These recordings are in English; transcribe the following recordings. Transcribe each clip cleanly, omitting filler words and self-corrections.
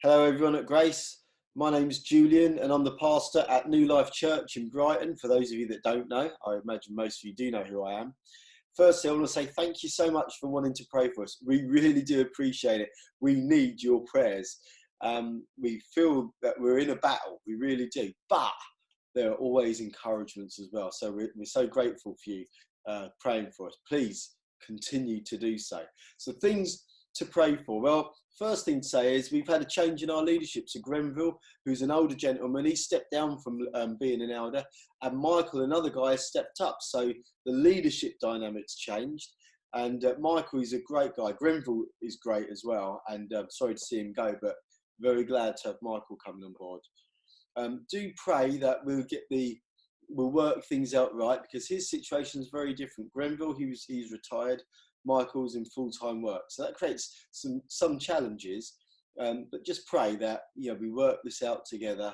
Hello, everyone at Grace. My name's Julian, and I'm the pastor at New Life Church in Brighton. For those of you that don't know, I imagine most of you do know who I am. Firstly, I want to say thank you so much for wanting to pray for us. We really do appreciate it. We need your prayers. We feel that we're in a battle. We really do. But there are always encouragements as well. So we're so grateful for you praying for us. Please continue to do so. So things to pray for. Well, first thing to say is we've had a change in our leadership. So Grenville, who's an older gentleman, he stepped down from being an elder, and Michael, another guy, has stepped up. So the leadership dynamics changed. And Michael is a great guy. Grenville is great as well. And sorry to see him go, but very glad to have Michael coming on board. Do pray that we'll work things out right, because his situation is very different. Grenville, he's retired. Michael's in full-time work, so that creates some challenges. But just pray that we work this out together,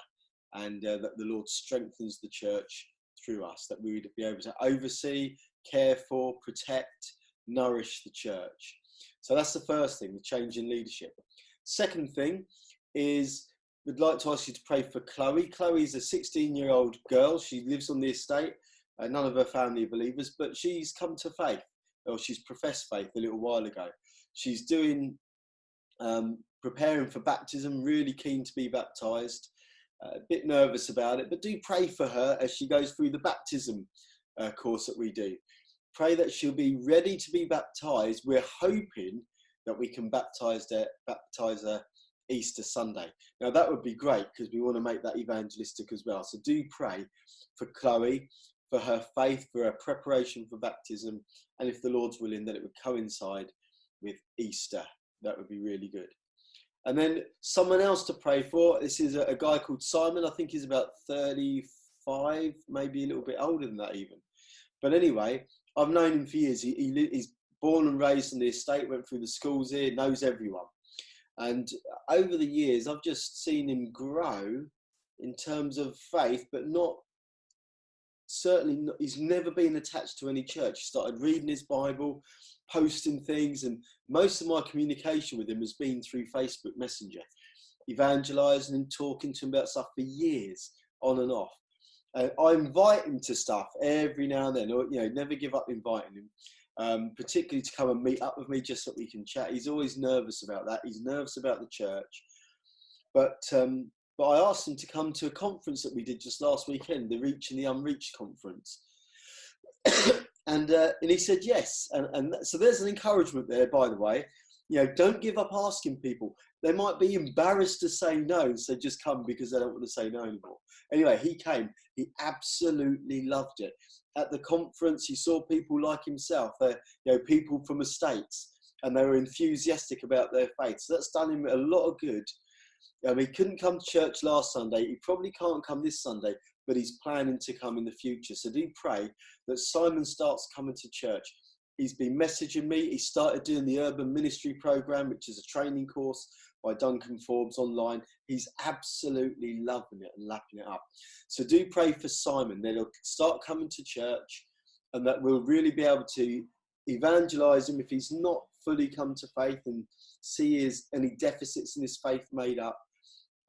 and that the Lord strengthens the church through us. That we would be able to oversee, care for, protect, nourish the church. So that's the first thing, the change in leadership. Second thing is we'd like to ask you to pray for Chloe. Chloe's a 16-year-old girl. She lives on the estate. None of her family are believers, but she's come to faith, or she's professed faith a little while ago. She's doing, preparing for baptism, really keen to be baptised, a bit nervous about it, but do pray for her as she goes through the baptism course that we do. Pray that she'll be ready to be baptised. We're hoping that we can baptise her Easter Sunday. Now that would be great, because we want to make that evangelistic as well. So do pray for Chloe, for her faith, for her preparation for baptism, and if the Lord's willing, that it would coincide with Easter. That would be really good. And then someone else to pray for. This is a guy called Simon. I think he's about 35, maybe a little bit older than that even. But anyway, I've known him for years. He's born and raised on the estate, went through the schools here, knows everyone. And over the years, I've just seen him grow in terms of faith, but he's never been attached to any church. He started reading his Bible, posting things, and most of my communication with him has been through Facebook Messenger, evangelizing and talking to him about stuff for years, on and off. I invite him to stuff every now and then, or never give up inviting him, particularly to come and meet up with me just so we can chat. He's always nervous about that. He's nervous about the church, but I asked him to come to a conference that we did just last weekend, the Reach and the Unreached conference. and he said yes. So there's an encouragement there, by the way. Don't give up asking people. They might be embarrassed to say no, so just come because they don't want to say no anymore. Anyway, he came. He absolutely loved it. At the conference, he saw people like himself, people from estates, and they were enthusiastic about their faith. So that's done him a lot of good. He couldn't come to church last Sunday. He probably can't come this Sunday, but he's planning to come in the future. So do pray that Simon starts coming to church. He's been messaging me. He started doing the Urban Ministry Program, which is a training course by Duncan Forbes online. He's absolutely loving it and lapping it up. So do pray for Simon, that he'll start coming to church, and that we'll really be able to evangelize him if he's not fully come to faith, and see any deficits in his faith made up,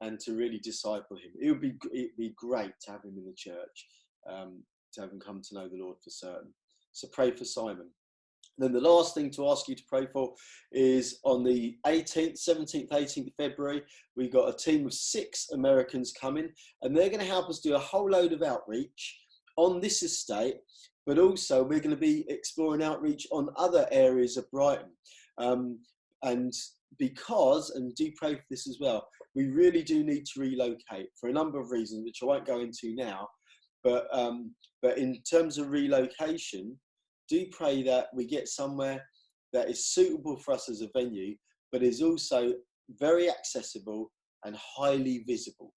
and to really disciple him. It'd be great to have him in the church, to have him come to know the Lord for certain. So pray for Simon. Then the last thing to ask you to pray for is on the 18th, 17th, 18th February, we've got a team of 6 Americans coming, and they're going to help us do a whole load of outreach on this estate, but also we're going to be exploring outreach on other areas of Brighton. And do pray for this as well, we really do need to relocate for a number of reasons, which I won't go into now. But in terms of relocation, do pray that we get somewhere that is suitable for us as a venue, but is also very accessible and highly visible.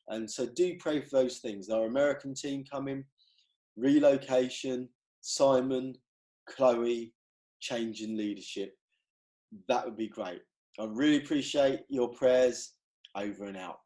And so do pray for those things. Our American team coming, relocation, Simon, Chloe, change in leadership. That would be great. I really appreciate your prayers. Over and out.